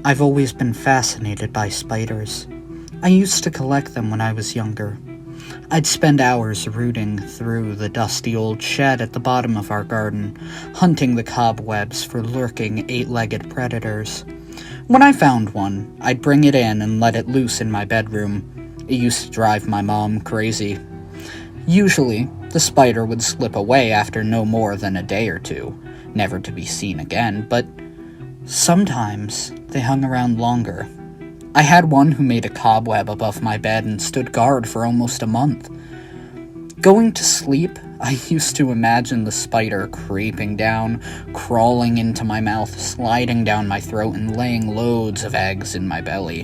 I've always been fascinated by spiders. I used to collect them when I was younger. I'd spend hours rooting through the dusty old shed at the bottom of our garden, hunting the cobwebs for lurking eight-legged predators. When I found one, I'd bring it in and let it loose in my bedroom. It used to drive my mom crazy. Usually, the spider would slip away after no more than a day or two, never to be seen again, but sometimes they hung around longer. I had one who made a cobweb above my bed and stood guard for almost a month. Going to sleep, I used to imagine the spider creeping down, crawling into my mouth, sliding down my throat, and laying loads of eggs in my belly.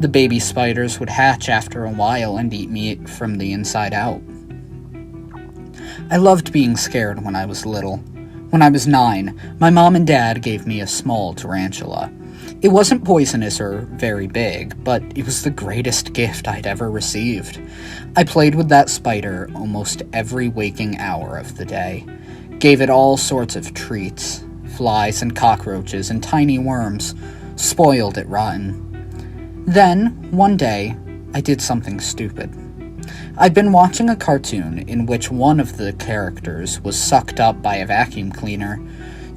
The baby spiders would hatch after a while and eat me from the inside out. I loved being scared when I was little. When I was 9, my mom and dad gave me a small tarantula. It wasn't poisonous or very big, but it was the greatest gift I'd ever received. I played with that spider almost every waking hour of the day. Gave it all sorts of treats, flies and cockroaches and tiny worms. Spoiled it rotten. Then, one day, I did something stupid. I'd been watching a cartoon in which one of the characters was sucked up by a vacuum cleaner.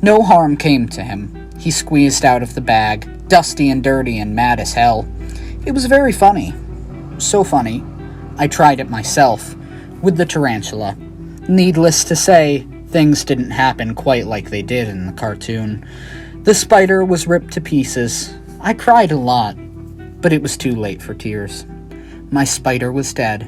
No harm came to him. He squeezed out of the bag, dusty and dirty and mad as hell. It was very funny. So funny, I tried it myself, with the tarantula. Needless to say, things didn't happen quite like they did in the cartoon. The spider was ripped to pieces. I cried a lot, but it was too late for tears. My spider was dead.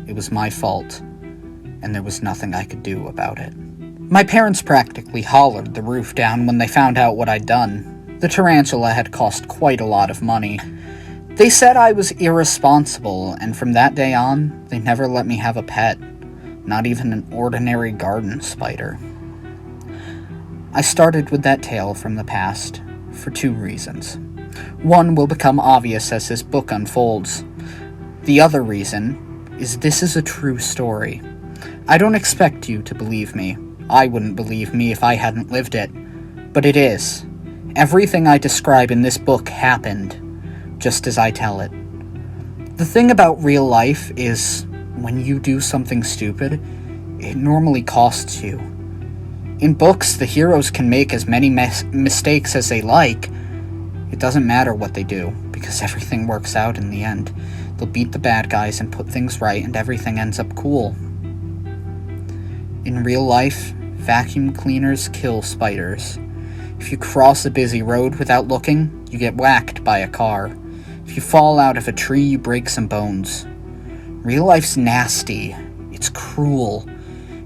It was my fault, and there was nothing I could do about it. My parents practically hollered the roof down when they found out what I'd done. The tarantula had cost quite a lot of money. They said I was irresponsible, and from that day on, they never let me have a pet, not even an ordinary garden spider. I started with that tale from the past for 2 reasons. One will become obvious as this book unfolds. The other reason is this is a true story. I don't expect you to believe me. I wouldn't believe me if I hadn't lived it. But it is. Everything I describe in this book happened, just as I tell it. The thing about real life is, when you do something stupid, it normally costs you. In books, the heroes can make as many mistakes as they like. It doesn't matter what they do, because everything works out in the end. They'll beat the bad guys and put things right, and everything ends up cool. In real life, vacuum cleaners kill spiders. If you cross a busy road without looking, you get whacked by a car. If you fall out of a tree, you break some bones. Real life's nasty. It's cruel.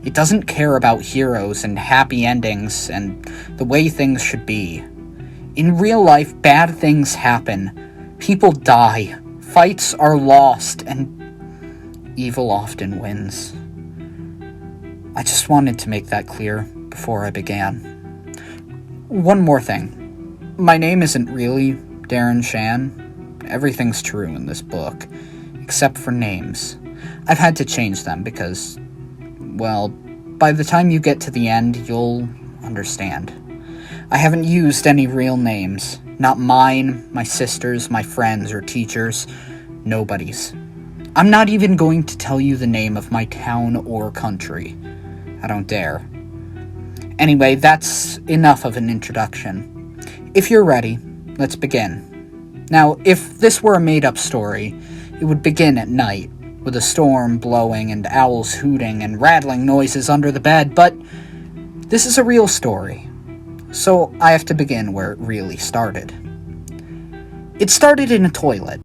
It doesn't care about heroes and happy endings and the way things should be. In real life, bad things happen. People die. Fights are lost, and evil often wins. I just wanted to make that clear before I began. One more thing. My name isn't really Darren Shan. Everything's true in this book, except for names. I've had to change them because, well, by the time you get to the end, you'll understand. I haven't used any real names. Not mine, my sister's, my friends, or teachers. Nobody's. I'm not even going to tell you the name of my town or country. I don't dare. Anyway, that's enough of an introduction. If you're ready, let's begin. Now, if this were a made-up story, it would begin at night, with a storm blowing and owls hooting and rattling noises under the bed, but this is a real story. So I have to begin where it really started. It started in a toilet.